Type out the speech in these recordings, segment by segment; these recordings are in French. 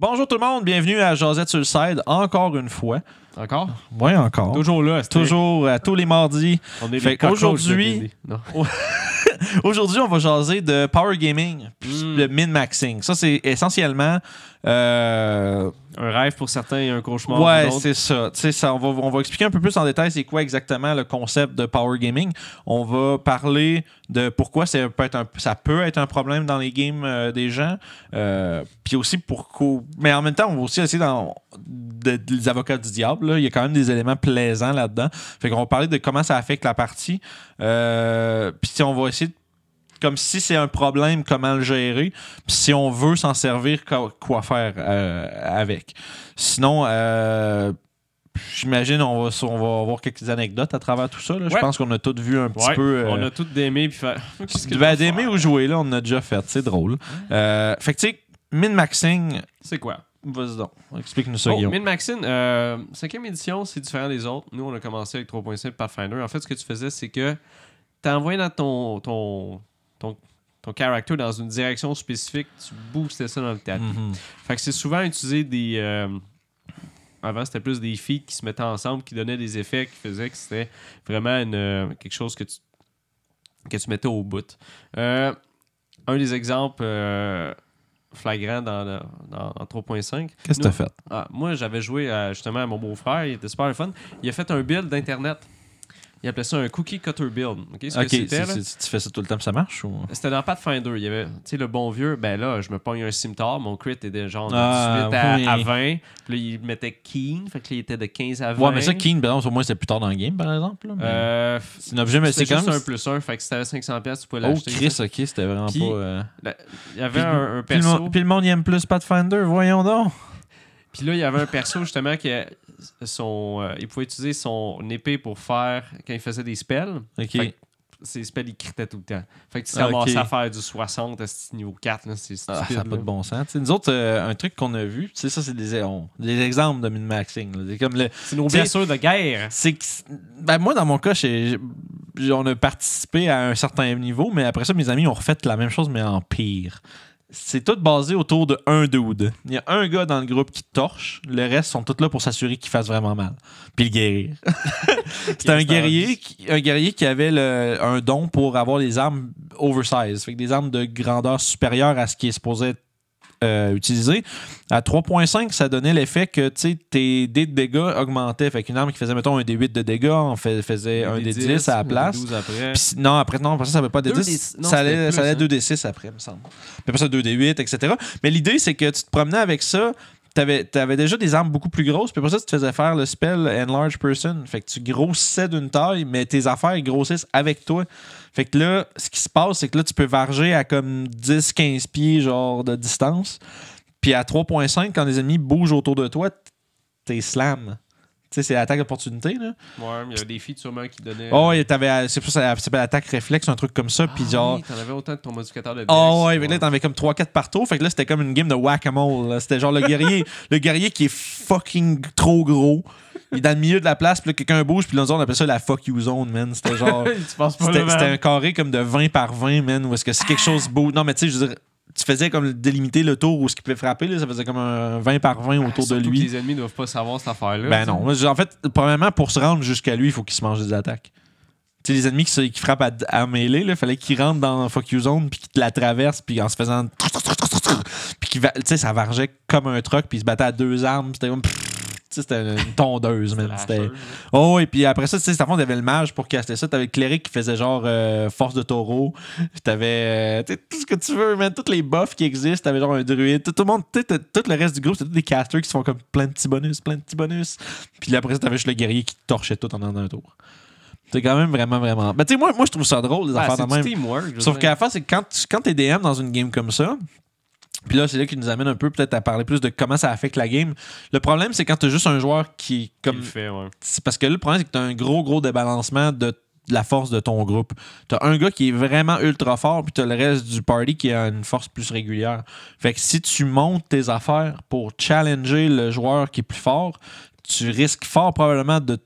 Bonjour tout le monde, bienvenue à Josette sur le side, encore une fois. Encore? Oui, encore. Toujours là. Toujours, tous les mardis. On est Fait les cockroaches qu'aujourd'hui- de D&D. Non. Aujourd'hui, on va jaser de Power Gaming, de min-maxing. Ça, c'est essentiellement... Un rêve pour certains et un cauchemar ouais, pour d'autres. c'est ça. Tu sais, on va expliquer un peu plus en détail c'est quoi exactement le concept de Power Gaming. On va parler de pourquoi ça peut être un problème dans les games des gens. Puis aussi pourquoi... Mais en même temps, on va aussi essayer les avocats du diable. Là. Il y a quand même des éléments plaisants là-dedans. Fait qu'on va parler de comment ça affecte la partie. Puis on va essayer de comme si c'est un problème, comment le gérer. Puis si on veut s'en servir, quoi faire avec. Sinon, j'imagine on va avoir quelques anecdotes à travers tout ça. Là. Je pense qu'on a tous vu un petit peu... On a tous d'aimer puis faire... d'aimer ou jouer, là, on en a déjà fait. C'est drôle. Fait que tu sais, min-maxing... C'est quoi? Vas-y donc, explique-nous ça, Guillaume. Min-maxing, 5e édition, c'est différent des autres. Nous, on a commencé avec 3.5 Pathfinder. En fait, ce que tu faisais, c'est que tu envoyais dans ton character dans une direction spécifique, tu boostais ça dans le tapis. Fait que c'est souvent utiliser des... avant, c'était plus des feats qui se mettaient ensemble, qui donnaient des effets, qui faisaient que c'était vraiment quelque chose que tu mettais au bout. Un des exemples flagrants dans 3.5... Qu'est-ce que tu as fait? Moi, j'avais joué justement à mon beau-frère, il était super le fun. Il a fait un build d'Internet. Il appelait ça un cookie cutter build. OK, ce que c'était, là, tu fais ça tout le temps, ça marche? Ou... C'était dans Pathfinder. Il y avait, tu sais, le bon vieux, ben là, je me pogne un scimitar. Mon crit était genre de 18 à 20. Puis là, il mettait Keen. Fait que là, il était de 15 à 20. Ouais, mais ça, Keen, par exemple, au moins, c'est plus tard dans le game, par exemple. Là, c'est un objet, mais c'est c'était quand juste même... un +1. Fait que si t'avais 500$, tu pouvais Oh, l'acheter. Chris, OK, c'était vraiment Puis, pas... Il y avait un perso. Puis le monde, il aime plus Pathfinder, voyons donc. Puis là, il y avait un perso, justement, qui il pouvait utiliser son épée pour faire... Quand il faisait des spells. OK. Fait que ses spells, il critait tout le temps. Fait que tu t'amassais à faire du 60 à ce niveau 4. Là, c'est stupide. Ça n'a pas de bon sens. T'sais, nous autres, un truc qu'on a vu, ça, c'est des exemples de min-maxing. C'est nos blessures de guerre. C'est que, ben, moi, dans mon cas, on a participé à un certain niveau, mais après ça, mes amis ont refait la même chose, mais en pire. C'est tout basé autour de un dude. Il y a un gars dans le groupe qui torche, le reste sont tous là pour s'assurer qu'il fasse vraiment mal. Puis le guérir. C'était un guerrier qui avait un don pour avoir des armes oversize, fait que des armes de grandeur supérieure à ce qui est supposé être utilisé. À 3.5, ça donnait l'effet que tes dés de dégâts augmentaient. Fait qu'une arme qui faisait, mettons, un D8 de dégâts, on faisait un D10 à la place. 12 après. Puis, non, après ça n'avait pas de D10. Ça allait 2D6 après, me semble. Puis après ça, 2D8, etc. Mais l'idée, c'est que tu te promenais avec ça. T'avais déjà des armes beaucoup plus grosses, puis après ça, tu te faisais faire le spell Enlarge Person. Fait que tu grossissais d'une taille, mais tes affaires ils grossissent avec toi. Fait que là, ce qui se passe, c'est que là, tu peux varger à comme 10-15 pieds genre de distance. Puis à 3.5, quand les ennemis bougent autour de toi, t'es slam. Tu sais, c'est l'attaque d'opportunité, là. Ouais, mais il y avait des feats sûrement qui donnaient... Oh, c'est pour ça s'appelle l'attaque réflexe, un truc comme ça. Puis genre... Oui, t'en avais autant de ton modificateur de dex. Oh, ouais, là, t'en avais comme 3-4 partout. Fait que là, c'était comme une game de whack-a-mole. Là. C'était genre le guerrier qui est fucking trop gros. Il est dans le milieu de la place, puis là, quelqu'un bouge, puis là, on appelle ça la fuck you zone, man. C'était genre... C'était un carré comme de 20 par 20, man, où est-ce que si quelque chose bouge... Non, mais tu sais, je veux dire... Tu faisais comme délimiter le tour où ce qui pouvait frapper, là, ça faisait comme un 20 par 20 autour de lui. Les ennemis ne doivent pas savoir cette affaire-là. Ben non. En fait, premièrement, pour se rendre jusqu'à lui, il faut qu'il se mange des attaques. Tu sais, les ennemis qui frappent à mêler, il fallait qu'ils rentrent dans Fuck You Zone, puis qu'ils te la traversent, puis en se faisant. Puis tu sais, ça vargeait comme un truck, puis ils se battaient à deux armes. C'était comme. C'était une tondeuse, man. Oh, et puis après ça, tu sais, à fond, t'avais le mage pour caster ça. T'avais le cléric qui faisait genre force de taureau. T'avais tout ce que tu veux, man. Tous les buffs qui existent. T'avais genre un druide. Tout le monde, tout le reste du groupe, c'était tous des casters qui se font comme plein de petits bonus. Puis là, après ça, t'avais juste le guerrier qui torchait tout en un tour. C'est quand même vraiment, vraiment. Ben, tu sais, moi, je trouve ça drôle, les affaires de même. Teamwork, sauf qu'à la fin, c'est que quand t'es DM dans une game comme ça, puis là, c'est là qui nous amène un peu peut-être à parler plus de comment ça affecte la game. Le problème, c'est quand t'as juste un joueur qui comme. le fait, ouais. C'est parce que là, le problème, c'est que t'as un gros débalancement de la force de ton groupe. T'as un gars qui est vraiment ultra fort, puis t'as le reste du party qui a une force plus régulière. Fait que si tu montes tes affaires pour challenger le joueur qui est plus fort, tu risques fort probablement de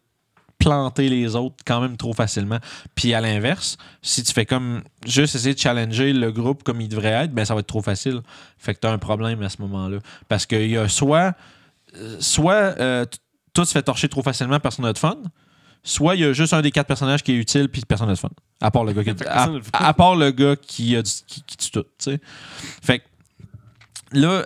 planter les autres quand même trop facilement. Puis à l'inverse, si tu fais comme juste essayer de challenger le groupe comme il devrait être, ben ça va être trop facile. Fait que tu as un problème à ce moment-là. Parce qu'il y a soit tout se fait torcher trop facilement, personne n'a de fun, soit il y a juste un des 4 personnages qui est utile puis personne n'a de fun. À part le gars à part le gars qui tue tout. T'sais. Fait que là,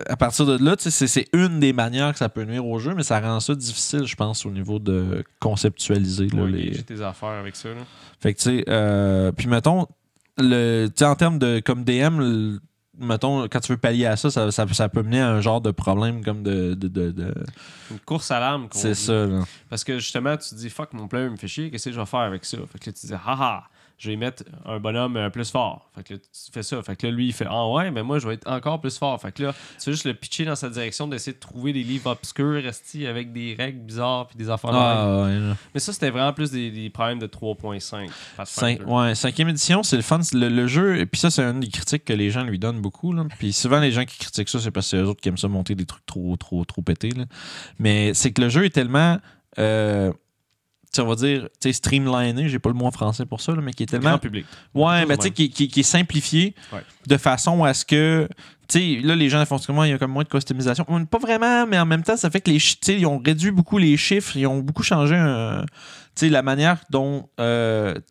à partir de là, c'est une des manières que ça peut nuire au jeu, mais ça rend ça difficile, je pense, au niveau de conceptualiser. Là, j'ai tes affaires avec ça. Là. Fait que, tu sais, puis mettons, en termes de comme DM, mettons, quand tu veux pallier à ça, ça peut mener à un genre de problème comme de... Une course à l'âme. C'est ça, là. Parce que justement, tu te dis, fuck, mon player me fait chier, qu'est-ce que je vais faire avec ça? Fait que là, tu te dis, haha, je vais mettre un bonhomme plus fort. Fait que là, tu fais ça. Fait que là, lui, il fait, ah ouais, mais moi, je vais être encore plus fort. Fait que là, tu veux juste le pitcher dans sa direction d'essayer de trouver des livres obscurs, avec des règles bizarres puis des affaires ouais, mais ça, c'était vraiment plus des problèmes de 3.5. 5e édition, c'est le fun. Le jeu, et puis ça, c'est une des critiques que les gens lui donnent beaucoup. Là. Puis souvent, les gens qui critiquent ça, c'est parce que c'est eux autres qui aiment ça monter des trucs trop pétés. Là. Mais c'est que le jeu est tellement... on va dire, streamliné, j'ai pas le mot en français pour ça, là, mais qui est tellement... Grand public. Ouais, mais tu sais, qui est simplifié de façon à ce que... Tu sais, là, les gens font comment il y a comme moins de customisation. Pas vraiment, mais en même temps, ça fait que ils ont réduit beaucoup les chiffres, ils ont beaucoup changé la manière dont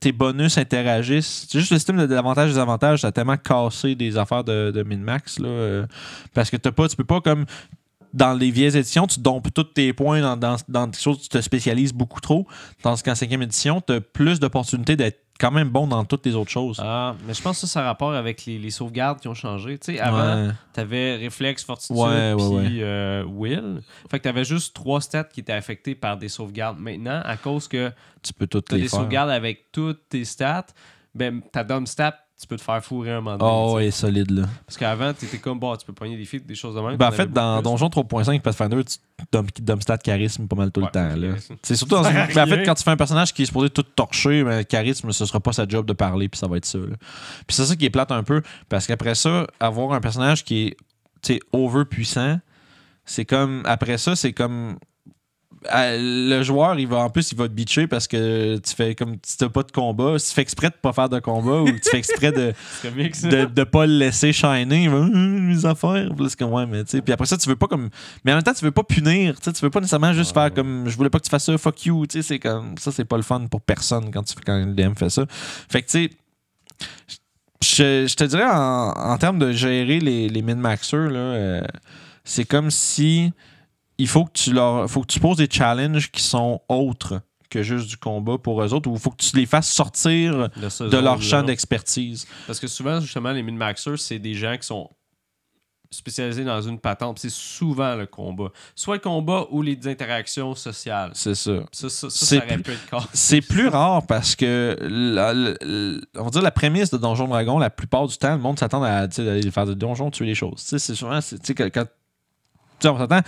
tes bonus interagissent. C'est juste le système d'avantages et des avantages, ça a tellement cassé des affaires de min-max, là, parce que tu peux pas comme... Dans les vieilles éditions, tu dompes tous tes points dans des choses, tu te spécialises beaucoup trop. Tandis qu'en 5e édition, tu as plus d'opportunités d'être quand même bon dans toutes les autres choses. Ah, mais je pense que ça a rapport avec les sauvegardes qui ont changé. Tu sais, avant, t'avais Réflexe, Fortitude, puis Will. Fait que t'avais juste 3 stats qui étaient affectés par des sauvegardes. Maintenant, à cause que tu peux toutes t'as les des faire. sauvegardes avec toutes tes stats, ben ta dumb stat, tu peux te faire fourrer un moment donné. Oh, ouais, solide, là. Parce qu'avant, t'étais comme, tu peux pogner des feats, des choses de même. Ben, en fait, dans Donjon 3.5 Pathfinder, tu dump stat charisme pas mal tout le temps. Là. C'est surtout en fait, quand tu fais un personnage qui est supposé tout torcher, mais charisme, ce sera pas sa job de parler, puis ça va être ça. Là. Puis c'est ça qui est plate un peu, parce qu'après ça, avoir un personnage qui est over-puissant, c'est comme... Après ça, c'est comme... le joueur, il va te bitcher parce que tu fais comme si t'as pas de combat. Si tu fais exprès de pas faire de combat ou tu fais exprès de pas le laisser shiner, il va mes affaires. Puis après ça, tu veux pas comme. Mais en même temps, tu veux pas punir. Tu veux pas nécessairement juste faire comme je voulais pas que tu fasses ça, fuck you. C'est comme ça, c'est pas le fun pour personne quand le DM fait ça. Fait que tu sais. Je te dirais en termes de gérer les min-maxers, là, c'est comme si. Il faut que tu poses des challenges qui sont autres que juste du combat pour eux autres, ou il faut que tu les fasses sortir de leur champ d'expertise. Parce que souvent, justement, les min-maxers, c'est des gens qui sont spécialisés dans une patente. C'est souvent le combat. Soit le combat ou les interactions sociales. C'est ça. Ça aurait pu être cassé. C'est plus rare parce que on va dire la prémisse de Donjon Dragon, la plupart du temps, le monde s'attend à aller faire des donjons, tuer les choses. C'est souvent, quand on s'entend,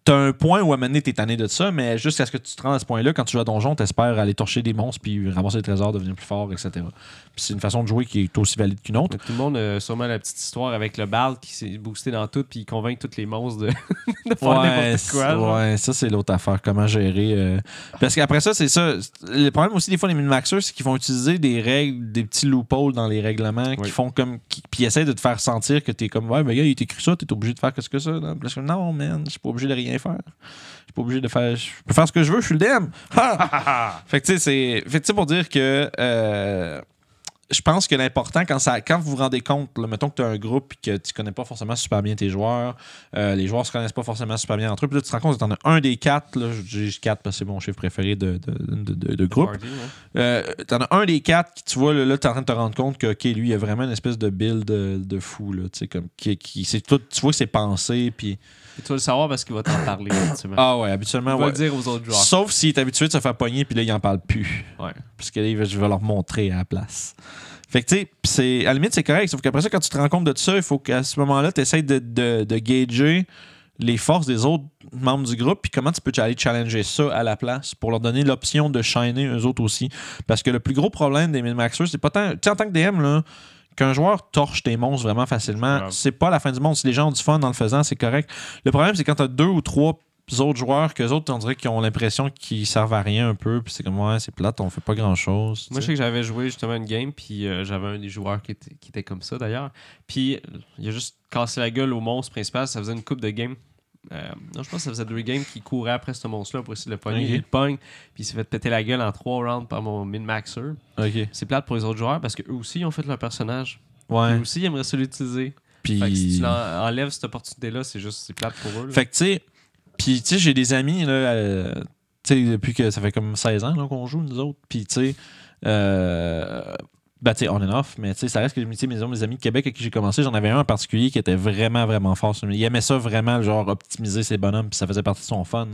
t'as un point où à un moment donné, t'es tanné de ça, mais jusqu'à ce que tu te rendes à ce point-là, quand tu joues à Donjon, t'espères aller torcher des monstres, puis ramasser des trésors, devenir plus fort, etc. Puis c'est une façon de jouer qui est aussi valide qu'une autre. Tout le monde a sûrement la petite histoire avec le Bard qui s'est boosté dans tout, puis il convainc tous les monstres de faire n'importe quoi. Ouais, ça, c'est l'autre affaire. Comment gérer. Parce qu'après ça, c'est ça. Le problème aussi, des fois, les min-maxers, c'est qu'ils vont utiliser des règles, des petits loopholes dans les règlements qui font comme. Puis ils essaient de te faire sentir que t'es comme, ouais, mais gars, il t'écrit ça, t'es obligé de faire qu'est-ce que ça. Là? Parce que non, man, je suis pas obligé de rien faire. Je suis pas obligé de faire. Je peux faire ce que je veux, je suis le DM. Fait que tu sais, c'est pour dire que je pense que l'important, quand vous vous rendez compte, là, mettons que tu as un groupe et que tu connais pas forcément super bien tes joueurs, les joueurs se connaissent pas forcément super bien entre eux, puis là, tu te rends compte que tu en as un des 4, là, je dis 4 parce que c'est mon chiffre préféré de groupe. Tu en as un des 4 qui, tu vois, là tu es en train de te rendre compte que, OK, lui, il a vraiment une espèce de build de fou, là, comme, c'est tout, tu vois que c'est pensé, puis. Et tu vas le savoir parce qu'il va t'en parler. Ah ouais, habituellement. Il va le dire aux autres joueurs. Sauf s'il est habitué de se faire pogner, puis là, il en parle plus. Ouais. Parce que là, je vais leur montrer à la place. Fait que, tu sais, à la limite, c'est correct. Sauf qu'après ça, quand tu te rends compte de ça, il faut qu'à ce moment-là, tu essaies de gager les forces des autres membres du groupe, puis comment tu peux aller challenger ça à la place pour leur donner l'option de shiner eux autres aussi. Parce que le plus gros problème des min-maxers, c'est pas tant. Tu sais, en tant que DM, là, qu'un joueur torche tes monstres vraiment facilement, c'est pas la fin du monde. Si les gens ont du fun en le faisant, c'est correct. Le problème, c'est quand tu as 2 ou 3 autres joueurs qu'eux autres, on dirait qu'ils ont l'impression qu'ils servent à rien un peu. Puis c'est comme, ouais, c'est plate, on fait pas grand-chose. Moi, je sais que j'avais joué justement une game, puis j'avais un des joueurs qui était comme ça d'ailleurs. Puis il a juste cassé la gueule au monstre principal. Ça faisait une coupe de game. Non, je pense que ça faisait 2 games qui courait après ce monstre-là pour essayer de le pogner. Okay. Il le pogne, puis il s'est fait péter la gueule en 3 rounds par mon min-maxer. OK. C'est plate pour les autres joueurs parce qu'eux aussi, ils ont fait leur personnage. Ouais. Eux aussi, ils aimeraient ça l'utiliser. Puis... Fait que si tu enlèves cette opportunité-là, c'est plate pour eux. Là. Fait que, tu sais, puis, tu sais, j'ai des amis, là, tu sais, depuis que ça fait comme 16 ans là, qu'on joue, nous autres. Puis, tu sais, ben, tu sais, on and off, mais tu sais, ça reste que mes amis de Québec avec qui j'ai commencé, j'en avais un en particulier qui était vraiment, vraiment fort. Il aimait ça vraiment, genre, optimiser ses bonhommes, puis ça faisait partie de son fun.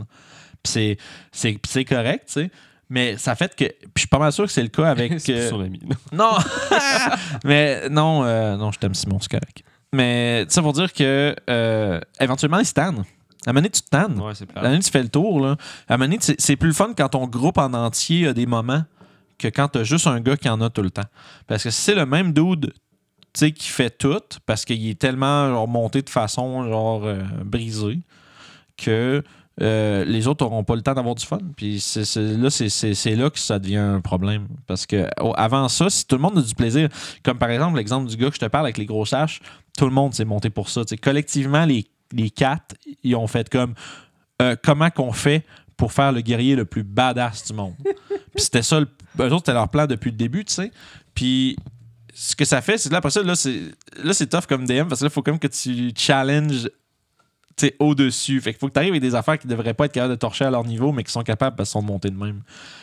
Puis c'est correct, tu sais. Mais ça fait que. Puis je suis pas mal sûr que c'est le cas avec. C'est plus son ami. Non! Mais non, je t'aime, Simon, c'est correct. Mais ça pour dire que éventuellement, ils se tannent. À un moment donné, tu te tannes. Ouais, c'est À un moment donné, tu fais le tour. Là. À un moment donné, c'est plus le fun quand ton groupe en entier a des moments que quand tu as juste un gars qui en a tout le temps. Parce que si c'est le même dude qui fait tout, parce qu'il est tellement genre, monté de façon genre brisée, que les autres n'auront pas le temps d'avoir du fun. Puis c'est là que ça devient un problème. Parce que avant ça, si tout le monde a du plaisir, comme par exemple l'exemple du gars que je te parle avec les grosses haches, tout le monde s'est monté pour ça. T'sais, collectivement, les 4, ils ont fait comme comment qu'on fait pour faire le guerrier le plus badass du monde. Puis c'était ça, eux autres, c'était leur plan depuis le début, tu sais. Puis ce que ça fait, c'est que là, après ça, là, c'est tough comme DM, parce que là, il faut quand même que tu challenges au-dessus. Fait qu'il faut que tu arrives avec des affaires qui devraient pas être capables de torcher à leur niveau, mais qui sont capables parce qu'ils sont montés de même.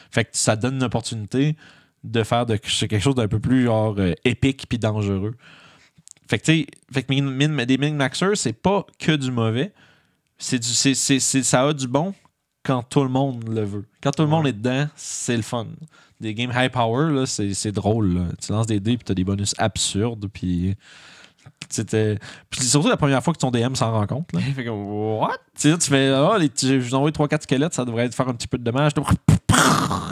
Fait que ça donne une opportunité de faire quelque chose d'un peu plus genre épique puis dangereux. Fait que tu sais, des min-maxers, c'est pas que du mauvais. Ça a du bon quand tout le monde le veut. Quand tout le monde est dedans, c'est le fun. Des games high power, là, c'est drôle. Là. Tu lances des dés puis t'as des bonus absurdes. Puis surtout la première fois que ton DM s'en rend compte. Là. Il fait comme what? Tu fais je vous envoie 3-4 squelettes, ça devrait faire un petit peu de dommage.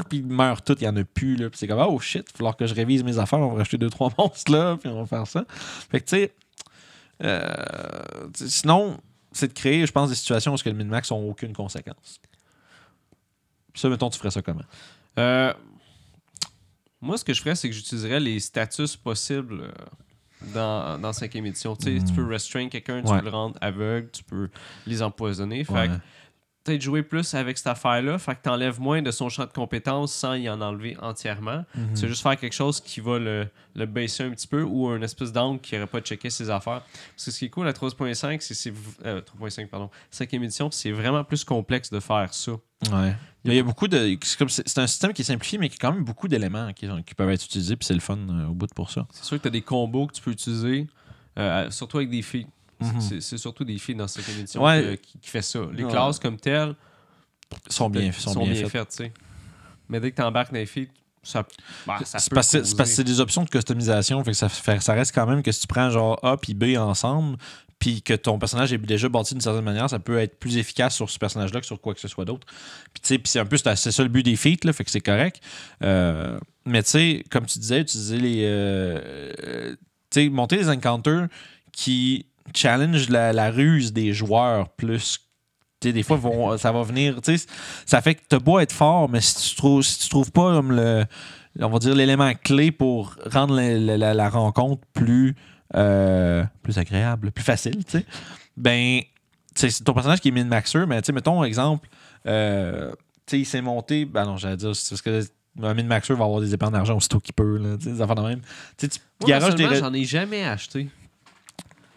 Puis ils meurent tous, il n'y en a plus. Là. Puis c'est comme oh shit, il va falloir que je révise mes affaires, on va racheter 2-3 monstres là, puis on va faire ça. Fait que tu sais, sinon, c'est de créer, je pense, des situations où le min-max n'ont aucune conséquence. Ça, mettons, tu ferais ça comment? Moi, ce que je ferais, c'est que j'utiliserais les statuts possibles dans 5e édition. Tu peux restrain quelqu'un, tu peux le rendre aveugle, tu peux les empoisonner. Fait que peut-être jouer plus avec cette affaire-là, fait que t'enlèves moins de son champ de compétences sans y en enlever entièrement. Tu veux juste faire quelque chose qui va le baisser un petit peu ou une espèce d'angle qui n'aurait pas checké ses affaires. Parce que ce qui est cool à 3.5, 3.5, pardon, 5e édition, c'est vraiment plus complexe de faire ça. Ouais. Il y a beaucoup de. C'est un système qui est simplifié, mais qui a quand même beaucoup d'éléments qui peuvent être utilisés, puis c'est le fun au bout pour ça. C'est sûr que tu as des combos que tu peux utiliser, surtout avec des filles. C'est surtout des filles dans cette édition qui fait ça. Les classes comme telles sont bien faites. T'sais. Mais dès que tu embarques dans les filles, ça peut c'est parce que c'est des options de customisation. Fait que ça reste quand même que si tu prends genre A puis B ensemble, puis que ton personnage est déjà bâti d'une certaine manière, ça peut être plus efficace sur ce personnage-là que sur quoi que ce soit d'autre. Puis c'est un peu c'est ça le but des feats, là, fait que c'est correct. Mais tu sais, comme tu disais, utiliser monter les encounters qui challenge la ruse des joueurs plus. T'sais, des fois, ça va venir. Ça fait que t'as beau être fort, mais si tu trouves pas comme on va dire l'élément clé pour rendre la rencontre plus agréable, plus facile, ben c'est ton personnage qui est min-maxer, mais mettons exemple, il s'est monté. Ben non, j'allais dire, c'est parce que un min-maxer va avoir des épargnes d'argent aussitôt qu'il peut, là, des affaires de même. J'en ai jamais acheté.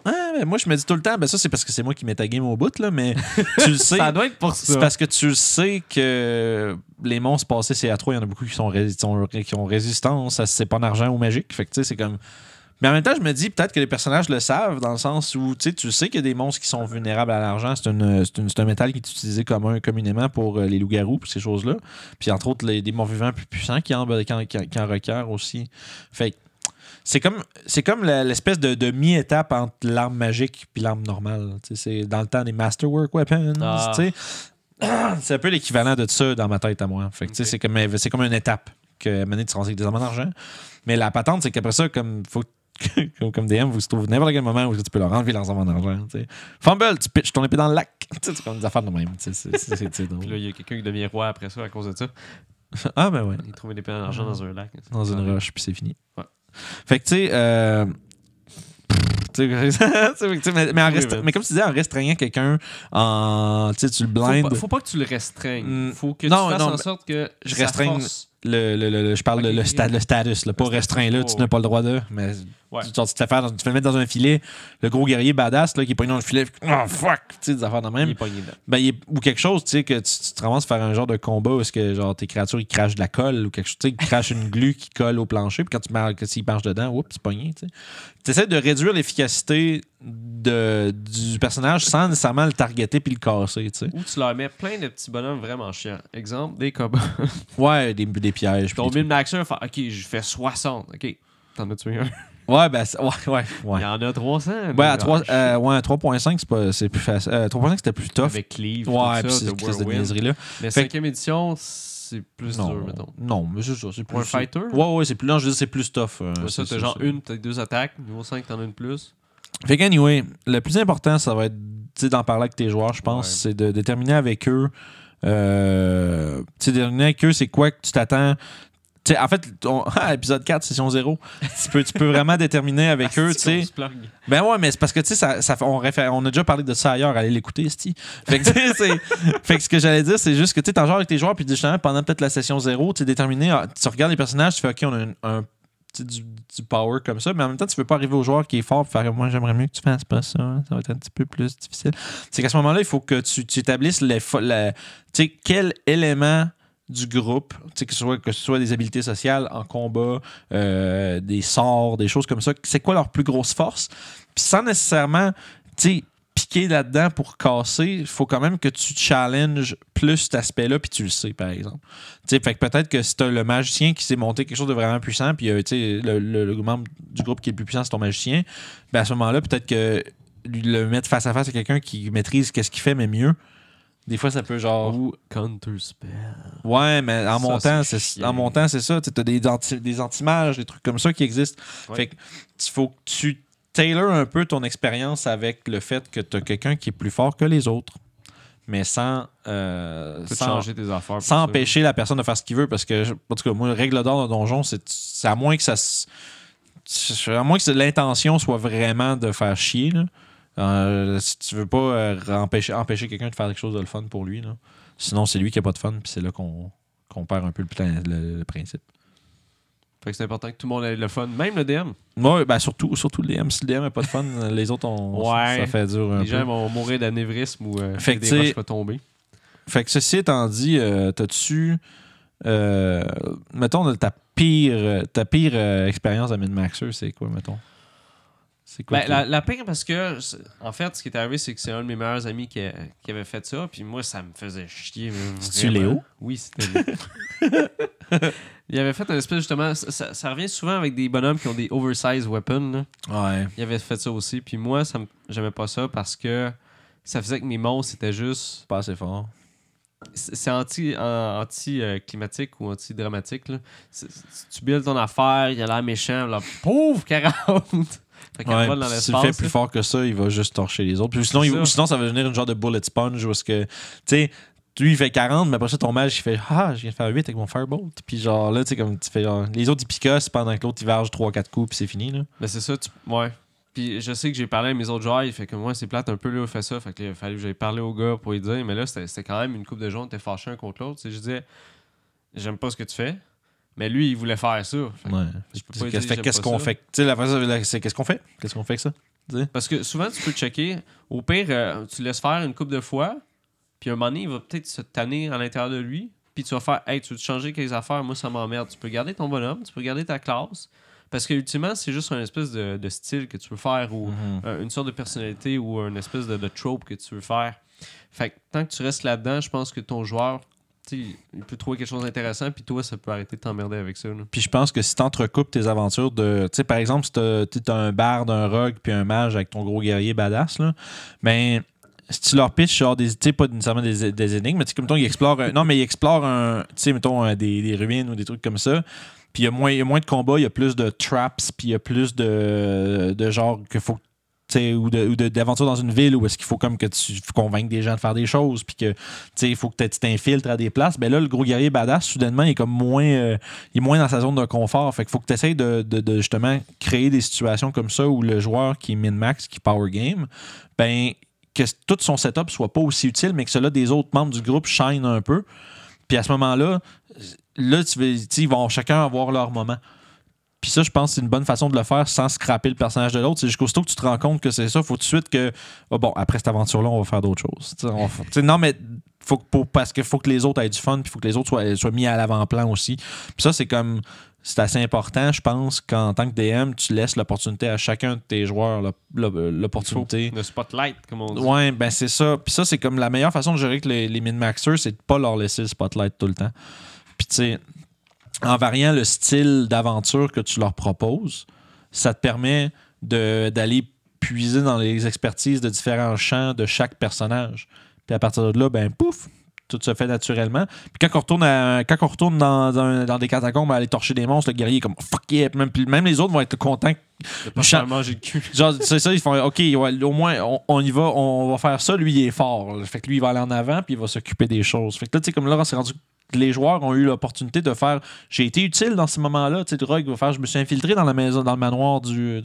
Mais moi, je me dis tout le temps, ben ça, c'est parce que c'est moi qui mets ta game au bout, là, mais tu le sais. Ça doit être pour ça. C'est parce que tu sais que les monstres passés CA3, il y en a beaucoup qui ont résistance à c'est pas d'argent ou magique. Fait que, tu sais, c'est comme. Mais en même temps, je me dis peut-être que les personnages le savent, dans le sens où tu sais qu'il y a des monstres qui sont vulnérables à l'argent. C'est un métal qui est utilisé communément pour les loups-garous et ces choses-là. Puis entre autres, des morts vivants plus puissants qui en requièrent aussi. Fait que c'est comme l'espèce de mi-étape entre l'arme magique et l'arme normale. C'est dans le temps des Masterwork Weapons. C'est un peu l'équivalent de ça dans ma tête à moi. Fait que, c'est comme une étape que mener tu avec des armes d'argent. Mais la patente, c'est qu'après ça, comme DM, vous se trouvez n'importe quel moment où tu peux leur enlever leurs armes d'argent. Fumble, tu pitches ton épée dans le lac. C'est comme des affaires de même. C'est drôle. Puis là, il y a quelqu'un qui devient roi après ça à cause de ça. Ah, ben ouais. Il trouve des peines d'argent dans un lac. Dans une roche, puis c'est fini. Ouais. Fait que, tu sais... mais comme tu disais, en restreignant quelqu'un, tu le blindes. Faut pas que tu le restreignes. Faut que tu Non, fasses non, en sorte que je ça restreigne force. je parle Ok, le status, là, pas restreint là, tu n'as pas le droit de. Mais Ouais. genre, tu te fais le mettre dans un filet, le gros guerrier badass là, qui est pogné dans le filet, oh fuck, tu sais, des affaires de Il même. est pogné dedans. Ben, ou quelque chose, tu sais, que tu te ramasses à faire un genre de combat où est-ce que genre tes créatures ils crachent de la colle ou quelque chose, tu sais, ils crachent une glu qui colle au plancher, puis quand tu marques, s'ils marchent dedans, oups, c'est pogné, tu sais. Tu essaies de réduire l'efficacité du personnage sans nécessairement le targeter puis le casser, tu sais. Ou tu leur mets plein de petits bonhommes vraiment chiants. Exemple, des combats. Ouais, des pièges. Ton puis des min-maxer fait OK, je fais 60. OK. T'en as tué un. trucs. Ouais, ben, ouais. Il y en a 300. Ouais, à 3.5, c'est plus facile. 3.5, c'était plus tough. Avec Cleave, Ouais, tout puis ça, c'est de cette Whirlwind. niaiserie-là. Mais Fait 5e édition, c'est plus Non, dur, mettons. non, mais c'est ça. C'est Pour un plus. fighter? Ouais, c'est plus. Non, je veux dire, c'est plus tough. Ça, t'as genre une, peut-être 2 attaques. Niveau 5, t'en as une plus. Fait qu'anyway, le plus important, ça va être d'en parler avec tes joueurs, je pense. Ouais. C'est de déterminer avec eux. Déterminer avec eux, c'est quoi que tu t'attends. T'sais, en fait, épisode 4, session 0, tu peux vraiment déterminer avec eux, tu sais. Ben ouais, mais c'est parce que, tu sais, on a déjà parlé de ça ailleurs, allez l'écouter, c'ti. Fait que, tu sais, fait que ce que j'allais dire, c'est juste que, tu sais, t'en joues avec tes joueurs, puis justement, pendant peut-être la session 0, tu es déterminé, tu regardes les personnages, tu fais, OK, on a du power comme ça, mais en même temps, tu veux pas arriver au joueur qui est fort et faire, moi, j'aimerais mieux que tu fasses pas ça, ça va être un petit peu plus difficile. C'est qu'à ce moment-là, il faut que tu établisses tu sais, quel élément du groupe, que ce soit des habiletés sociales en combat, des sorts, des choses comme ça, c'est quoi leur plus grosse force? Puis sans nécessairement piquer là-dedans pour casser, il faut quand même que tu challenges plus cet aspect-là, puis tu le sais, par exemple. Fait que peut-être que si t'as le magicien qui s'est monté quelque chose de vraiment puissant, puis le membre du groupe qui est le plus puissant, c'est ton magicien, ben à ce moment-là, peut-être que le mettre face à face à quelqu'un qui maîtrise qu'est-ce qu'il fait, mais mieux, des fois, ça peut genre. Ou Counter Spell. Ouais, mais en montant, c'est ça. Tu as des anti-mages, des trucs comme ça qui existent. Ouais. Fait que faut que tu tailors un peu ton expérience avec le fait que tu as quelqu'un qui est plus fort que les autres. Mais sans changer tes affaires. Sans empêcher la personne de faire ce qu'il veut. Parce que, en tout cas, moi, le règle d'or d'un donjon, c'est à moins que à moins que l'intention soit vraiment de faire chier, là. Si tu veux pas empêcher quelqu'un de faire quelque chose de le fun pour lui, là. Sinon c'est lui qui a pas de fun, puis c'est là qu'on perd un peu le principe. Fait que c'est important que tout le monde ait le fun, même le DM. Ouais, ben surtout le DM. Si le DM n'a pas de fun, les autres ça fait dur un peu. Les gens vont mourir d'anévrisme ou fait que des roches vont tomber. Fait que ceci étant dit, t'as-tu mettons ta pire expérience à Min-Maxer, c'est quoi, mettons? C'est quoi la pire, parce que, en fait, ce qui est arrivé, c'est que c'est un de mes meilleurs amis qui avait fait ça, puis moi, ça me faisait chier. C'est-tu Léo? Oui, c'était Léo. Il avait fait un espèce, justement, ça revient souvent avec des bonhommes qui ont des oversized weapons, là. Ouais. Il avait fait ça aussi, puis moi, j'aimais pas ça parce que ça faisait que mes monstres, c'était juste... Pas assez fort. C'est anti-climatique ou anti-dramatique, là. Tu builds ton affaire, il a l'air méchant, là, pauvre 40! Fait Ouais, s'il fait plus fort que ça, il va juste torcher les autres. Puis sinon, ça va devenir une genre de bullet sponge où est-ce que, tu sais, lui, il fait 40, mais après ça, ton mage, il fait je viens de faire 8 avec mon Firebolt. Puis genre, là, tu sais, comme tu fais genre, les autres, ils picossent pendant que l'autre, il varge 3-4 coups, puis c'est fini, là. Mais c'est ça, ouais. Puis je sais que j'ai parlé à mes autres joueurs, il fait que moi, c'est plate un peu, là, il fait ça. Fait que là, il fallait que j'aille parler au gars pour lui dire, mais là, c'était quand même une couple de gens, on était fâchés un contre l'autre. Tu sais, je disais, j'aime pas ce que tu fais. Mais lui, il voulait faire ça. Qu'est-ce qu'on fait? Tu sais, la phrase, c'est qu'est-ce qu'on fait? Qu'est-ce qu'on fait avec ça? T'sais? Parce que souvent, tu peux checker. Au pire, tu laisses faire une couple de fois. Puis un moment donné, il va peut-être se tanner à l'intérieur de lui. Puis tu vas faire, hey, tu veux changer quelques affaires? Moi, ça m'emmerde. Tu peux garder ton bonhomme, tu peux garder ta classe. Parce que ultimement, c'est juste un espèce de style que tu veux faire ou une sorte de personnalité ou une espèce de trope que tu veux faire. Fait que tant que tu restes là-dedans, je pense que ton joueur, il peut trouver quelque chose d'intéressant, puis toi, ça peut arrêter de t'emmerder avec ça. Là. Puis je pense que si t'entrecoupes tes aventures de... Tu sais, par exemple, si t'as un barde, un rogue, puis un mage avec ton gros guerrier badass, là, ben, si tu leur pitches genre des... Tu sais, pas nécessairement des énigmes, mais tu sais, comme mettons, ils explorent... il explore tu sais, mettons, des ruines ou des trucs comme ça. Puis il y a moins de combats, il y a plus de traps, puis il y a plus de genre que faut... d'aventure dans une ville où est-ce qu'il faut comme que tu convainques des gens de faire des choses, puis que il faut que tu t'infiltres à des places. Ben là, le gros guerrier badass, soudainement, il est comme moins, il est moins dans sa zone de confort. Fait qu'il faut que tu essaies de justement créer des situations comme ça où le joueur qui est min-max, qui power game, ben que tout son setup soit pas aussi utile, mais que cela des autres membres du groupe shine un peu. Puis à ce moment-là, ils vont chacun avoir leur moment. Puis ça, je pense que c'est une bonne façon de le faire sans scraper le personnage de l'autre. C'est jusqu'au que tu te rends compte que c'est ça, il faut tout de suite que, après cette aventure-là, on va faire d'autres choses. Non, mais parce qu'il faut que les autres aient du fun, puis il faut que les autres soient mis à l'avant-plan aussi. Puis ça, c'est assez important, je pense, qu'en tant que DM, tu laisses l'opportunité à chacun de tes joueurs, l'opportunité. Le spotlight, comme on dit. Ouais, ben c'est ça. Puis ça, c'est comme la meilleure façon de gérer que les min-maxers, c'est de pas leur laisser le spotlight tout le temps. Puis tu sais, en variant le style d'aventure que tu leur proposes, ça te permet d'aller puiser dans les expertises de différents champs de chaque personnage. Puis à partir de là, ben pouf, tout se fait naturellement. Puis quand on retourne dans des catacombes à aller torcher des monstres, le guerrier est comme fuck yeah. Même les autres vont être contents. De pas faire manger le cul. Genre, c'est ça, ils font OK, ouais, au moins on y va, on va faire ça, lui il est fort. Fait que lui il va aller en avant puis il va s'occuper des choses. Fait que là, tu sais, comme là, on s'est rendu les joueurs ont eu l'opportunité de faire. J'ai été utile dans ces moments-là. Tu sais, Rogue va faire. Je me suis infiltré dans la maison, dans le manoir du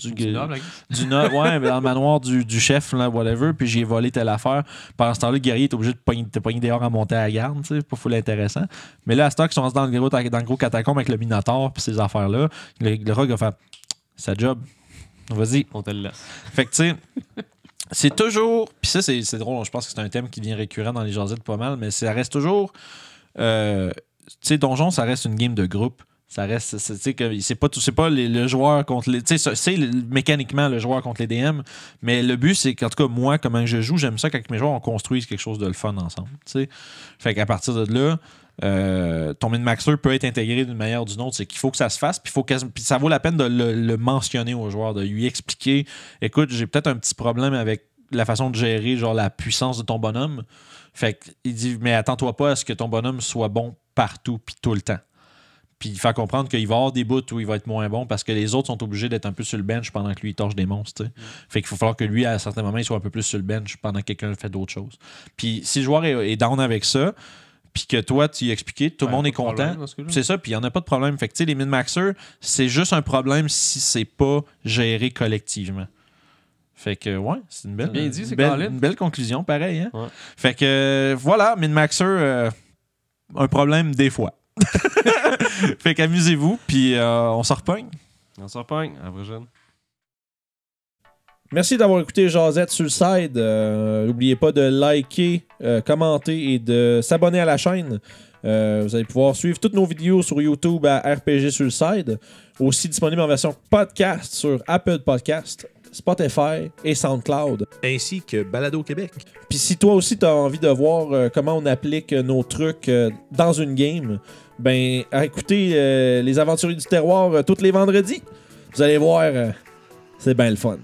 noble, ouais, dans le manoir du chef, là, whatever. Puis j'ai volé telle affaire. Pendant ce temps-là, le guerrier est obligé de pogner dehors à monter à la garde. Tu sais, pas full intéressant. Mais là, à ce temps qu'ils sont dans le gros catacombe avec le Minotaur puis ces affaires-là, le Rogue va faire sa job. Vas-y. On te le laisse. Fait que tu sais. C'est toujours. Puis ça, c'est drôle. Je pense que c'est un thème qui devient récurrent dans les jasettes pas mal, mais ça reste toujours. Tu sais, Donjon, ça reste une game de groupe. Ça reste, c'est pas le joueur contre les. Tu sais, c'est mécaniquement le joueur contre les DM, mais le but, c'est qu'en tout cas, moi, comment je joue, j'aime ça quand mes joueurs on construise quelque chose de le fun ensemble. Tu sais. Fait qu'à partir de là, ton min-maxer peut être intégré d'une manière ou d'une autre. C'est qu'il faut que ça se fasse, puis ça vaut la peine de le mentionner aux joueurs, de lui expliquer écoute, j'ai peut-être un petit problème avec la façon de gérer genre la puissance de ton bonhomme. Fait qu'il dit, mais attends-toi pas à ce que ton bonhomme soit bon partout puis tout le temps. Puis il fait comprendre qu'il va y avoir des bouts où il va être moins bon parce que les autres sont obligés d'être un peu sur le bench pendant que lui il torche des monstres. Fait qu'il faut falloir que lui, à certains moments, il soit un peu plus sur le bench pendant que quelqu'un fait d'autres choses. Puis si le joueur est down avec ça, puis que toi, tu y expliqué, tout le monde est content. C'est ça, puis il n'y en a pas de problème. Fait que tu sais, les min-maxers, c'est juste un problème si c'est pas géré collectivement. Fait que, ouais, c'est une belle conclusion, pareil. Hein? Ouais. Fait que, voilà, min-maxer, un problème des fois. Fait qu'amusez-vous, puis on s'en repogne. On s'en repogne. À la prochaine. Merci d'avoir écouté Jazette sur le side. N'oubliez pas de liker, commenter et de s'abonner à la chaîne. Vous allez pouvoir suivre toutes nos vidéos sur YouTube à RPG sur le side. Aussi disponible en version podcast sur Apple Podcast, Spotify et SoundCloud. Ainsi que Balado Québec. Puis si toi aussi tu as envie de voir comment on applique nos trucs dans une game, ben écoutez Les Aventuriers du Terroir tous les vendredis. Vous allez voir, c'est bien le fun.